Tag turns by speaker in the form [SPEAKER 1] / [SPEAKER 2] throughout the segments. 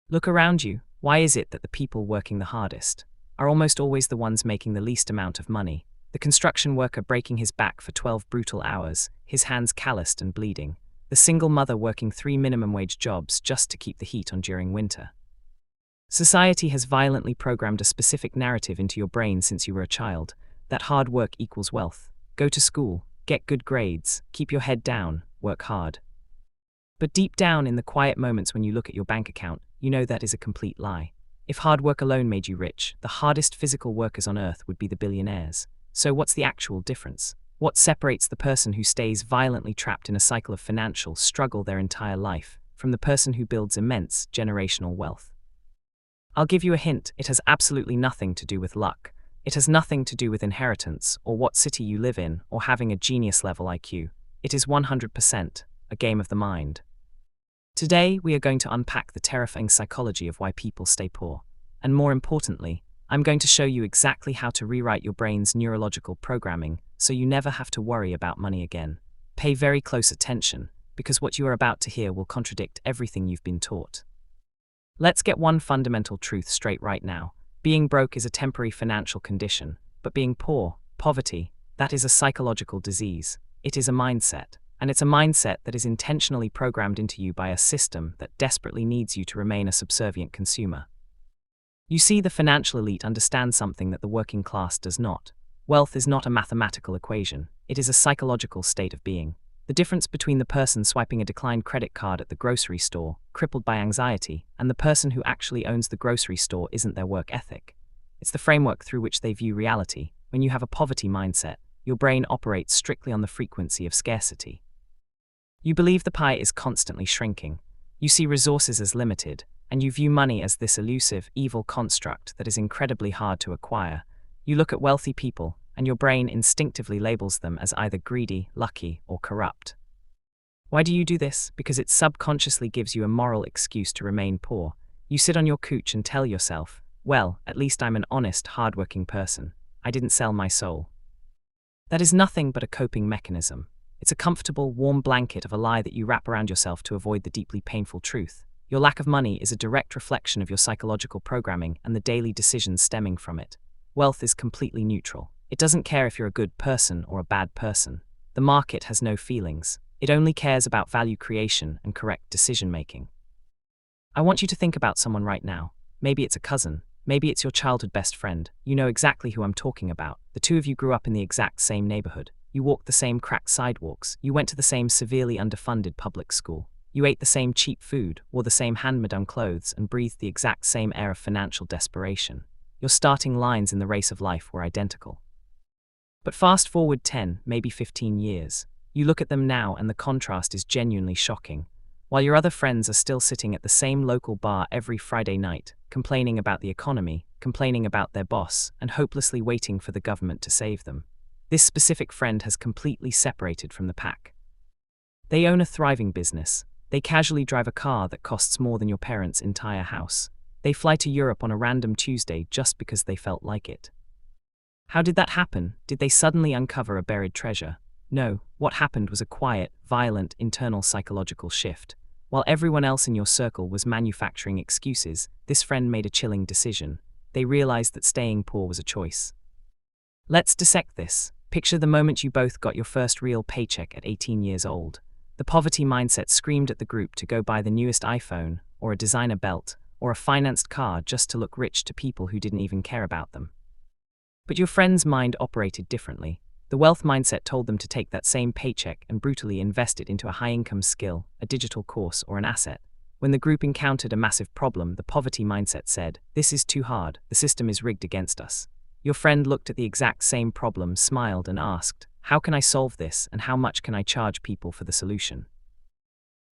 [SPEAKER 1] Look around you. Why is it that the people working the hardest are almost always the ones making the least amount of money? The construction worker breaking his back for 12 brutal hours, his hands calloused and bleeding. The single mother working 3 minimum wage jobs just to keep the heat on during winter. Society has violently programmed a specific narrative into your brain since you were a child, that hard work equals wealth. Go to school, get good grades, keep your head down, work hard. But deep down in the quiet moments when you look at your bank account, you know that is a complete lie. If hard work alone made you rich, the hardest physical workers on earth would be the billionaires. So what's the actual difference? What separates the person who stays violently trapped in a cycle of financial struggle their entire life from the person who builds immense generational wealth? I'll give you a hint, it has absolutely nothing to do with luck. It has nothing to do with inheritance, or what city you live in, or having a genius-level IQ. It is 100% a game of the mind. Today, we are going to unpack the terrifying psychology of why people stay poor. And more importantly, I'm going to show you exactly how to rewrite your brain's neurological programming so you never have to worry about money again. Pay very close attention, because what you are about to hear will contradict everything you've been taught. Let's get one fundamental truth straight right now. Being broke is a temporary financial condition, but being poor, poverty, that is a psychological disease. It is a mindset. And it's a mindset that is intentionally programmed into you by a system that desperately needs you to remain a subservient consumer. You see, the financial elite understands something that the working class does not. Wealth is not a mathematical equation. It is a psychological state of being. The difference between the person swiping a declined credit card at the grocery store, crippled by anxiety, and the person who actually owns the grocery store isn't their work ethic. It's the framework through which they view reality. When you have a poverty mindset, your brain operates strictly on the frequency of scarcity. You believe the pie is constantly shrinking. You see resources as limited, and you view money as this elusive, evil construct that is incredibly hard to acquire. You look at wealthy people, and your brain instinctively labels them as either greedy, lucky, or corrupt. Why do you do this? Because it subconsciously gives you a moral excuse to remain poor. You sit on your couch and tell yourself, well, at least I'm an honest, hardworking person. I didn't sell my soul. That is nothing but a coping mechanism. It's a comfortable, warm blanket of a lie that you wrap around yourself to avoid the deeply painful truth. Your lack of money is a direct reflection of your psychological programming and the daily decisions stemming from it. Wealth is completely neutral. It doesn't care if you're a good person or a bad person. The market has no feelings. It only cares about value creation and correct decision-making. I want you to think about someone right now. Maybe it's a cousin. Maybe it's your childhood best friend. You know exactly who I'm talking about. The two of you grew up in the exact same neighborhood. You walked the same cracked sidewalks. You went to the same severely underfunded public school. You ate the same cheap food, wore the same hand-me-down clothes, and breathed the exact same air of financial desperation. Your starting lines in the race of life were identical. But fast forward 10, maybe 15 years. You look at them now and the contrast is genuinely shocking. While your other friends are still sitting at the same local bar every Friday night, complaining about the economy, complaining about their boss, and hopelessly waiting for the government to save them. This specific friend has completely separated from the pack. They own a thriving business. They casually drive a car that costs more than your parents' entire house. They fly to Europe on a random Tuesday just because they felt like it. How did that happen? Did they suddenly uncover a buried treasure? No, what happened was a quiet, violent, internal psychological shift. While everyone else in your circle was manufacturing excuses, this friend made a chilling decision. They realized that staying poor was a choice. Let's dissect this. Picture the moment you both got your first real paycheck at 18 years old. The poverty mindset screamed at the group to go buy the newest iPhone, or a designer belt, or a financed car just to look rich to people who didn't even care about them. But your friend's mind operated differently. The wealth mindset told them to take that same paycheck and brutally invest it into a high-income skill, a digital course, or an asset. When the group encountered a massive problem, the poverty mindset said, "This is too hard, the system is rigged against us." Your friend looked at the exact same problem, smiled, and asked, "How can I solve this, and how much can I charge people for the solution?"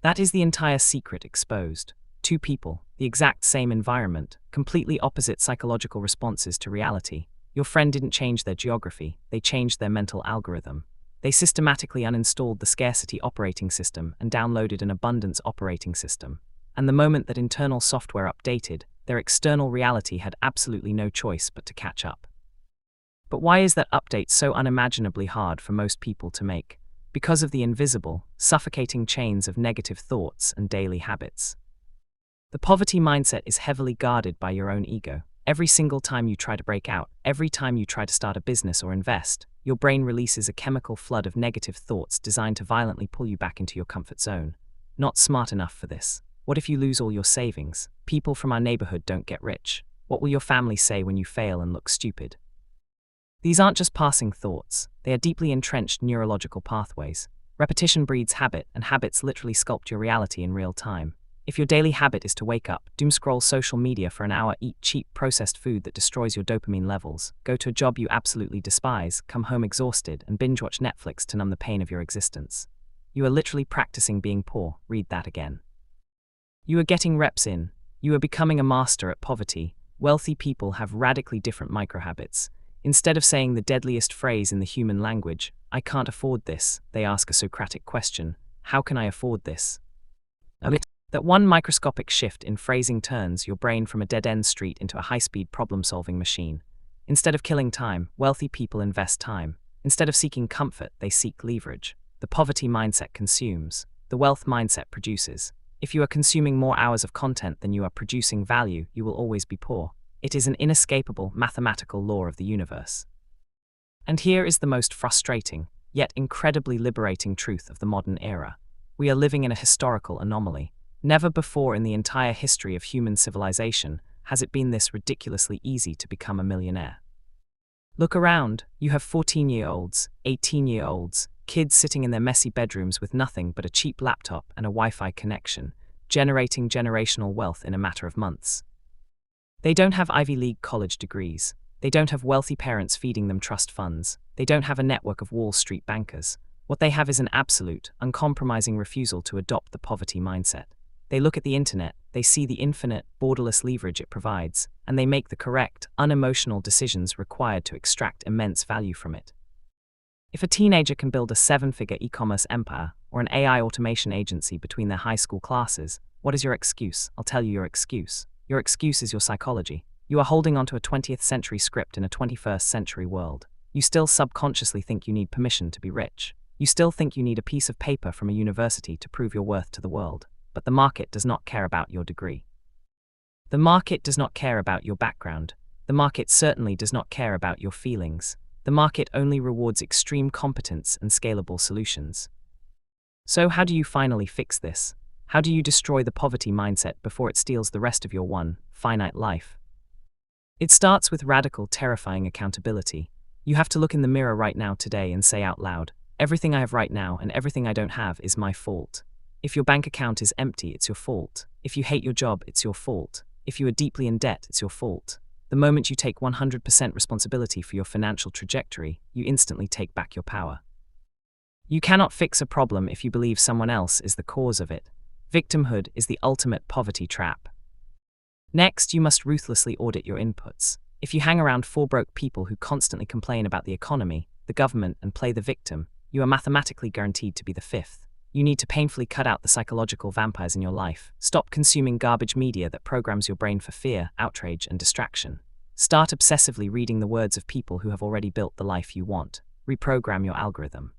[SPEAKER 1] That is the entire secret exposed. Two people, the exact same environment, completely opposite psychological responses to reality. Your friend didn't change their geography, they changed their mental algorithm. They systematically uninstalled the scarcity operating system and downloaded an abundance operating system. And the moment that internal software updated, their external reality had absolutely no choice but to catch up. But why is that update so unimaginably hard for most people to make? Because of the invisible, suffocating chains of negative thoughts and daily habits. The poverty mindset is heavily guarded by your own ego. Every single time you try to break out, every time you try to start a business or invest, your brain releases a chemical flood of negative thoughts designed to violently pull you back into your comfort zone. Not smart enough for this. What if you lose all your savings? People from our neighborhood don't get rich. What will your family say when you fail and look stupid? These aren't just passing thoughts. They are deeply entrenched neurological pathways. Repetition breeds habit, and habits literally sculpt your reality in real time. If your daily habit is to wake up, doom scroll social media for an hour, eat cheap processed food that destroys your dopamine levels, go to a job you absolutely despise, come home exhausted, and binge watch Netflix to numb the pain of your existence, you are literally practicing being poor. Read that again. You are getting reps in. You are becoming a master at poverty. Wealthy people have radically different microhabits. Instead of saying the deadliest phrase in the human language, "I can't afford this," they ask a Socratic question: how can I afford this? That one microscopic shift in phrasing turns your brain from a dead-end street into a high-speed problem-solving machine. Instead of killing time, wealthy people invest time. Instead of seeking comfort, they seek leverage. The poverty mindset consumes. The wealth mindset produces. If you are consuming more hours of content than you are producing value, you will always be poor. It is an inescapable mathematical law of the universe. And here is the most frustrating, yet incredibly liberating truth of the modern era. We are living in a historical anomaly. Never before in the entire history of human civilization has it been this ridiculously easy to become a millionaire. Look around. You have 14-year-olds, 18-year-olds, kids sitting in their messy bedrooms with nothing but a cheap laptop and a Wi-Fi connection, generating generational wealth in a matter of months. They don't have Ivy League college degrees. They don't have wealthy parents feeding them trust funds. They don't have a network of Wall Street bankers. What they have is an absolute, uncompromising refusal to adopt the poverty mindset. They look at the internet, they see the infinite, borderless leverage it provides, and they make the correct, unemotional decisions required to extract immense value from it. If a teenager can build a 7-figure e-commerce empire or an AI automation agency between their high school classes, what is your excuse? I'll tell you your excuse. Your excuse is your psychology. You are holding onto a 20th century script in a 21st century world. You still subconsciously think you need permission to be rich. You still think you need a piece of paper from a university to prove your worth to the world. But the market does not care about your degree. The market does not care about your background. The market certainly does not care about your feelings. The market only rewards extreme competence and scalable solutions. So how do you finally fix this? How do you destroy the poverty mindset before it steals the rest of your finite life? It starts with radical, terrifying accountability. You have to look in the mirror right now today and say out loud, "Everything I have right now and everything I don't have is my fault." If your bank account is empty, it's your fault. If you hate your job, it's your fault. If you are deeply in debt, it's your fault. The moment you take 100% responsibility for your financial trajectory, you instantly take back your power. You cannot fix a problem if you believe someone else is the cause of it. Victimhood is the ultimate poverty trap. Next, you must ruthlessly audit your inputs. If you hang around 4 broke people who constantly complain about the economy, the government, and play the victim, you are mathematically guaranteed to be the 5th. You need to painfully cut out the psychological vampires in your life. Stop consuming garbage media that programs your brain for fear, outrage, and distraction. Start obsessively reading the words of people who have already built the life you want. Reprogram your algorithm.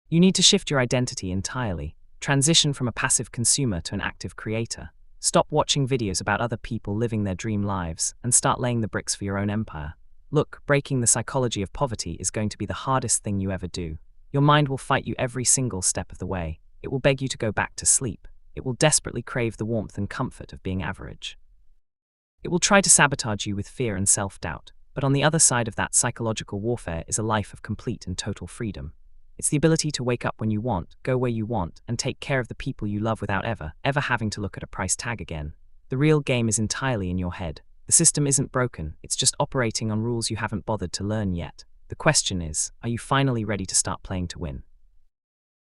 [SPEAKER 1] You need to shift your identity entirely. Transition from a passive consumer to an active creator. Stop watching videos about other people living their dream lives and start laying the bricks for your own empire. Look, breaking the psychology of poverty is going to be the hardest thing you ever do. Your mind will fight you every single step of the way. It will beg you to go back to sleep. It will desperately crave the warmth and comfort of being average. It will try to sabotage you with fear and self-doubt. But on the other side of that psychological warfare is a life of complete and total freedom. It's the ability to wake up when you want, go where you want, and take care of the people you love without ever having to look at a price tag again. The real game is entirely in your head. The system isn't broken, it's just operating on rules you haven't bothered to learn yet. The question is, are you finally ready to start playing to win?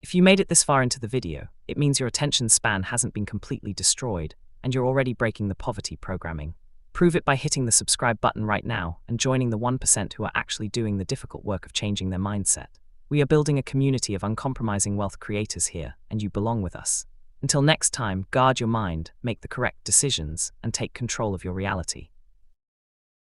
[SPEAKER 1] If you made it this far into the video, it means your attention span hasn't been completely destroyed, and you're already breaking the poverty programming. Prove it by hitting the subscribe button right now and joining the 1% who are actually doing the difficult work of changing their mindset. We are building a community of uncompromising wealth creators here, and you belong with us. Until next time, guard your mind, make the correct decisions, and take control of your reality.